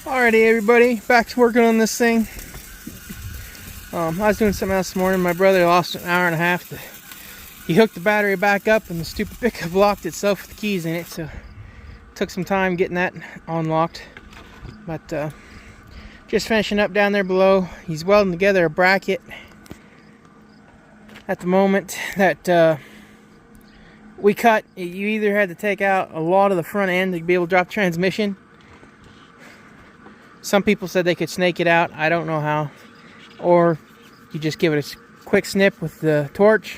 Alrighty, everybody, back to working on this thing. I was doing something else this morning. My brother lost an hour and a half. He hooked the battery back up, and the stupid pickup locked itself with the keys in it. So it took some time getting that unlocked. But just finishing up down there below. He's welding together a bracket at the moment that we cut. You either had to take out a lot of the front end to be able to drop transmission. Some people said they could snake it out. I don't know how. Or you just give it a quick snip with the torch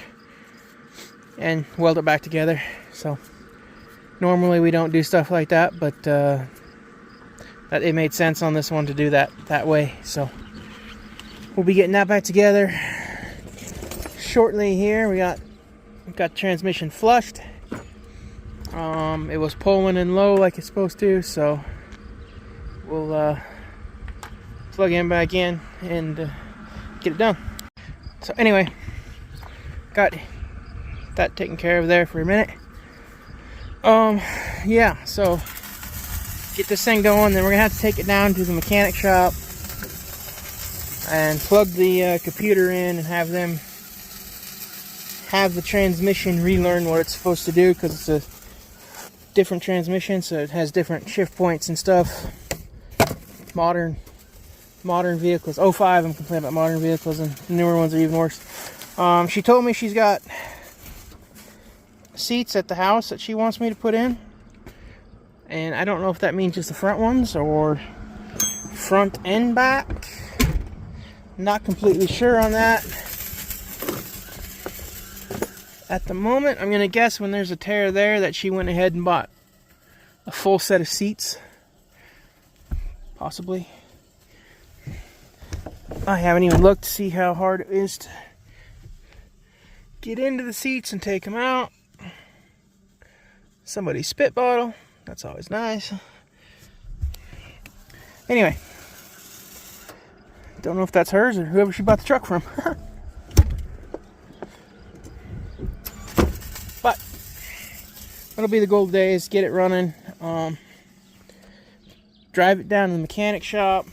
and weld it back together. So normally we don't do stuff like that, but that it made sense on this one to do that way. So we'll be getting that back together shortly here. We got the transmission flushed. It was pulling in low like it's supposed to, so we'll plug in back in and get it done. So anyway, got that taken care of there for a minute. Yeah, so get this thing going, then we're gonna have to take it down to the mechanic shop and plug the computer in and have them have the transmission relearn what it's supposed to do, because it's a different transmission, so it has different shift points and stuff. Modern vehicles, 05, I'm complaining about modern vehicles, and newer ones are even worse. She told me she's got seats at the house that she wants me to put in, and I don't know if that means just the front ones or front and back. Not completely sure on that at the moment. I'm gonna guess when there's a tear there that she went ahead and bought a full set of seats, possibly. I haven't even looked to see how hard it is to get into the seats and take them out. Somebody's spit bottle, that's always nice. Anyway, don't know if that's hers or whoever she bought the truck from. But that'll be the goal today, is get it running, drive it down to the mechanic shop.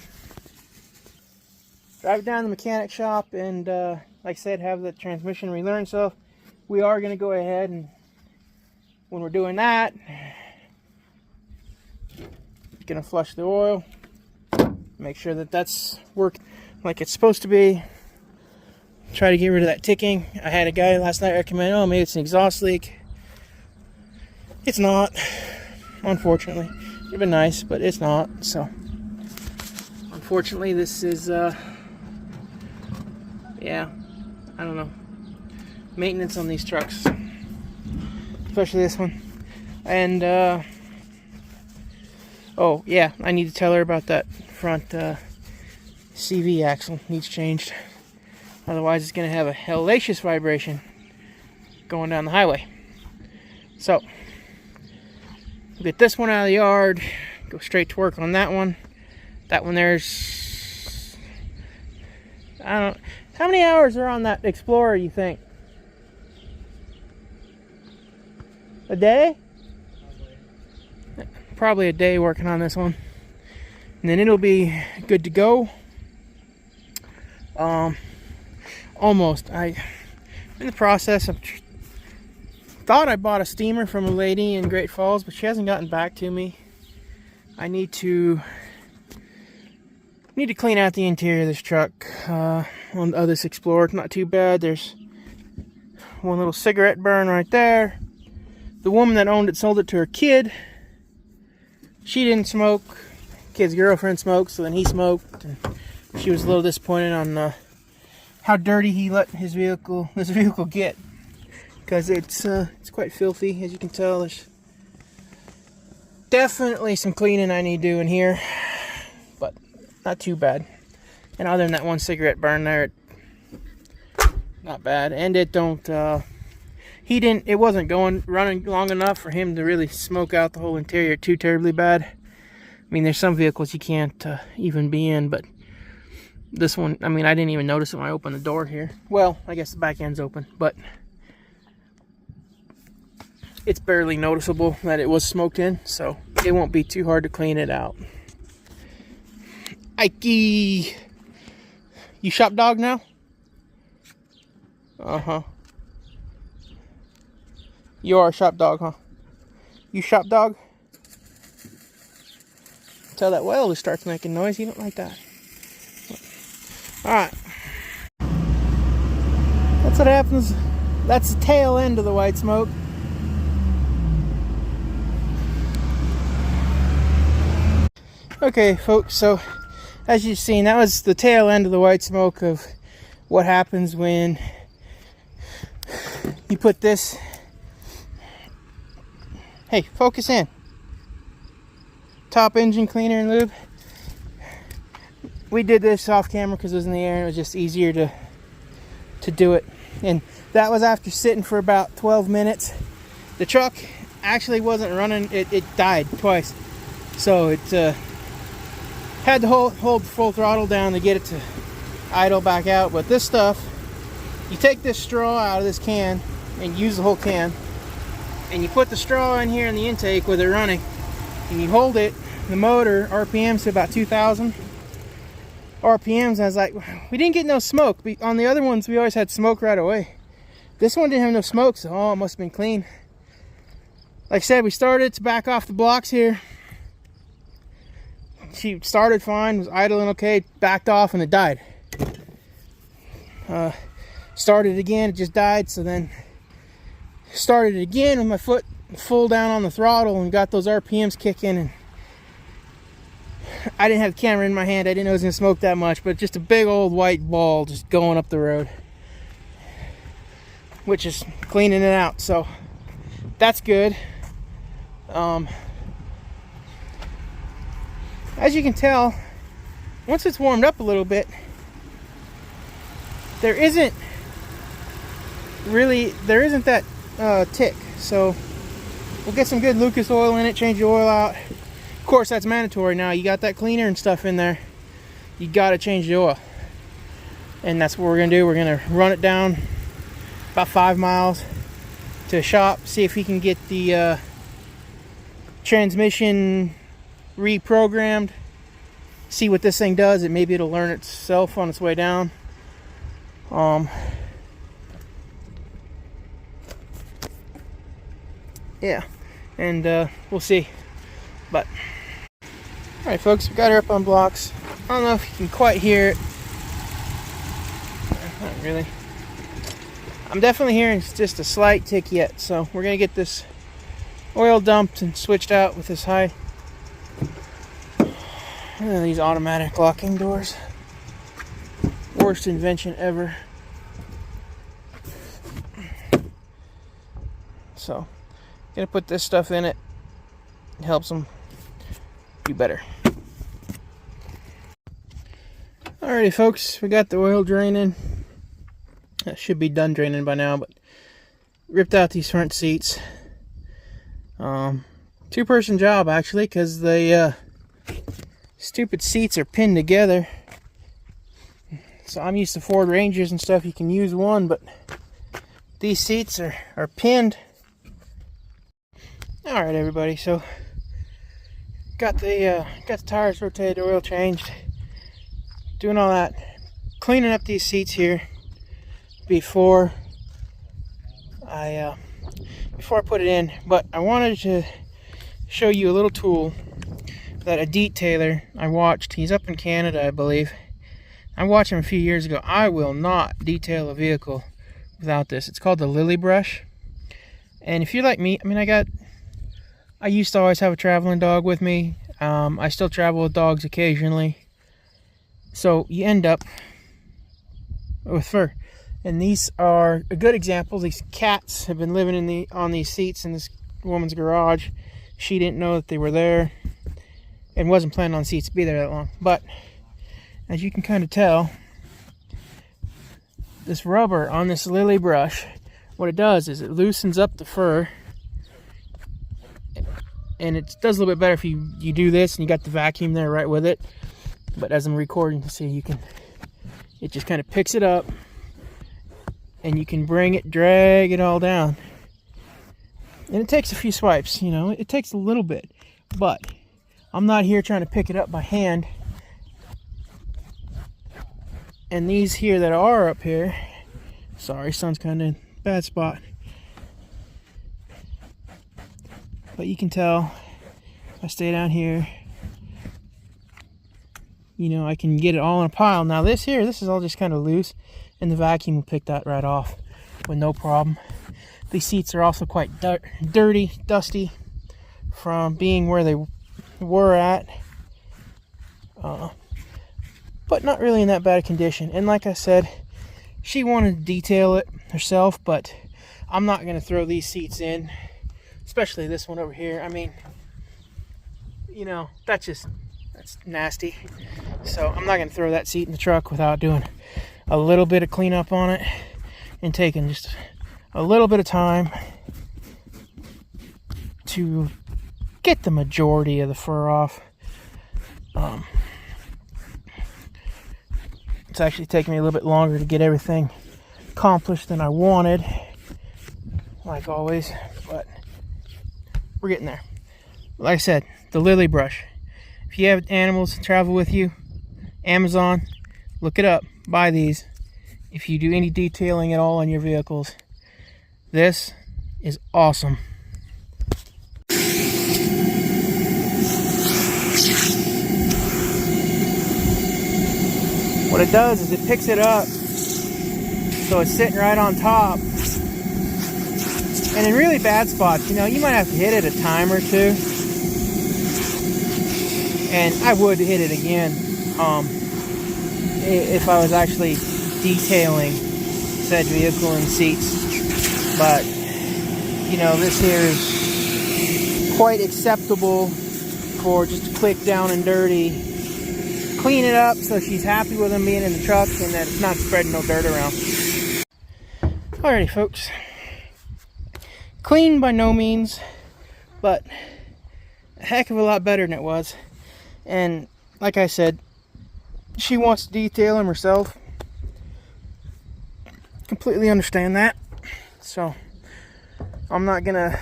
And like I said, have the transmission relearn. So we are going to go ahead, and when we're doing that, going to flush the oil, make sure that that's worked like it's supposed to be. Try to get rid of that ticking. I had a guy last night recommend, oh, maybe it's an exhaust leak. It's not, unfortunately. It'd been nice, but it's not. So unfortunately, this is yeah, I don't know, maintenance on these trucks, especially this one. And oh yeah, I need to tell her about that front CV axle. Needs changed, otherwise it's going to have a hellacious vibration going down the highway. So get this one out of the yard, go straight to work on that one. That one there's, I don't know, how many hours are on that Explorer, you think? A day? Probably a day working on this one. And then it'll be good to go. Almost. I'm in the process of, thought I bought a steamer from a lady in Great Falls, but she hasn't gotten back to me. I need to clean out the interior of this truck. On this Explorer, it's not too bad. There's one little cigarette burn right there. The woman that owned it sold it to her kid. She didn't smoke. Kid's girlfriend smoked, so then he smoked, and she was a little disappointed on how dirty he let this vehicle get, because it's quite filthy, as you can tell. There's definitely some cleaning I need doing here, but not too bad. And other than that one cigarette burn there, not bad. And it don't, it wasn't running long enough for him to really smoke out the whole interior too terribly bad. I mean, there's some vehicles you can't even be in, but this one, I mean, I didn't even notice it when I opened the door here. Well, I guess the back end's open, but it's barely noticeable that it was smoked in, so it won't be too hard to clean it out. Mikey! You shop dog now? Uh-huh. You are a shop dog, huh? You shop dog? Until that welder starts making noise, you don't like that. Alright. That's what happens. That's the tail end of the white smoke. Okay, folks, so as you've seen, that was the tail end of the white smoke of what happens when you put this. Hey, focus in. Top engine cleaner and lube. We did this off camera because it was in the air and it was just easier to do it. And that was after sitting for about 12 minutes. The truck actually wasn't running. It died twice. So it had to hold full throttle down to get it to idle back out. But this stuff, you take this straw out of this can and use the whole can. And you put the straw in here in the intake with it running. And you hold it, the motor, RPMs to about 2,000 RPMs. And I was like, we didn't get no smoke. On the other ones, we always had smoke right away. This one didn't have no smoke, so it must have been clean. Like I said, we started to back off the blocks here. She started fine, was idling okay, backed off, and it died. Started again, it just died, so then started it again with my foot full down on the throttle and got those RPMs kicking. And I didn't have the camera in my hand, I didn't know it was going to smoke that much, but just a big old white ball just going up the road, which is cleaning it out, so that's good. As you can tell, once it's warmed up a little bit, there isn't that tick. So we'll get some good Lucas oil in it, change the oil out. Of course, that's mandatory now. You got that cleaner and stuff in there, you got to change the oil. And that's what we're going to do. We're going to run it down about 5 miles to a shop, see if we can get the transmission reprogrammed, see what this thing does. Maybe it'll learn itself on its way down. Yeah, and we'll see. But all right, folks, we got her up on blocks. I don't know if you can quite hear it. Not really. I'm definitely hearing just a slight tick yet, so we're gonna get this oil dumped and switched out with this high. These automatic locking doors. Worst invention ever. So, gonna put this stuff in it. It helps them do better. Alrighty, folks, we got the oil draining. That should be done draining by now, but ripped out these front seats. Two-person job actually, because the stupid seats are pinned together. So I'm used to Ford Rangers and stuff. You can use one, but these seats are pinned. All right, everybody. So got the tires rotated, oil changed, doing all that, cleaning up these seats here before I put it in. But I wanted to show you a little tool that a detailer I watched. He's up in Canada, I believe. I watched him a few years ago. I will not detail a vehicle without this. It's called the Lily Brush. And if you're like me, I mean, I used to always have a traveling dog with me. I still travel with dogs occasionally. So you end up with fur. And these are a good example. These cats have been living on these seats in this woman's garage. She didn't know that they were there and wasn't planning on seats to be there that long. But as you can kind of tell, this rubber on this Lily Brush, what it does is it loosens up the fur. And it does a little bit better if you do this and you got the vacuum there right with it. But as I'm recording, you see, it just kind of picks it up and you can drag it all down. And it takes a few swipes, you know, it takes a little bit, but I'm not here trying to pick it up by hand. And these here that are up here, sorry, sun's kind of in a bad spot, but you can tell if I stay down here, you know, I can get it all in a pile. Now this is all just kind of loose, and the vacuum will pick that right off with no problem. These seats are also quite dirty, dusty from being where they were at, but not really in that bad a condition. And like I said, she wanted to detail it herself, but I'm not going to throw these seats in, especially this one over here. I mean, you know, that's nasty. So I'm not going to throw that seat in the truck without doing a little bit of cleanup on it and taking just a little bit of time to get the majority of the fur off. It's actually taking me a little bit longer to get everything accomplished than I wanted, like always, but we're getting there. Like I said, the lily brush. If you have animals travel with you, Amazon, look it up, buy these. If you do any detailing at all on your vehicles, this is awesome. What it does is it picks it up so it's sitting right on top. And in really bad spots, you know, you might have to hit it a time or two. And I would hit it again if I was actually detailing said vehicle and seats. But, you know, this here is quite acceptable for just a quick down and dirty. Clean it up so she's happy with them being in the truck and that it's not spreading no dirt around. Alrighty, folks. Clean by no means, but a heck of a lot better than it was. And like I said, she wants to detail them herself. Completely understand that. So I'm not gonna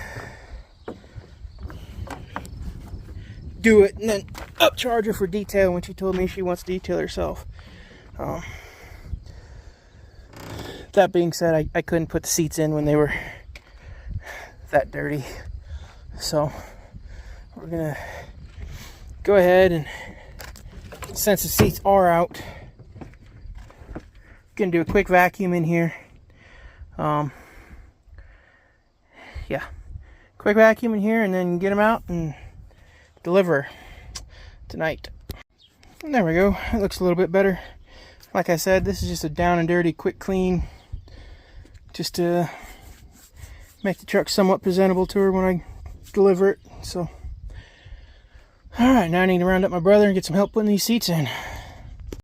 do it and then upcharge her for detail when she told me she wants to detail herself. That being said, I couldn't put the seats in when they were that dirty. So we're gonna go ahead and, since the seats are out, gonna do a quick vacuum in here. Yeah, quick vacuum in here and then get them out and deliver tonight. And there we go. It looks a little bit better. Like I said, this is just a down and dirty quick clean, just to make the truck somewhat presentable to her when I deliver it. So alright, now I need to round up my brother and get some help putting these seats in.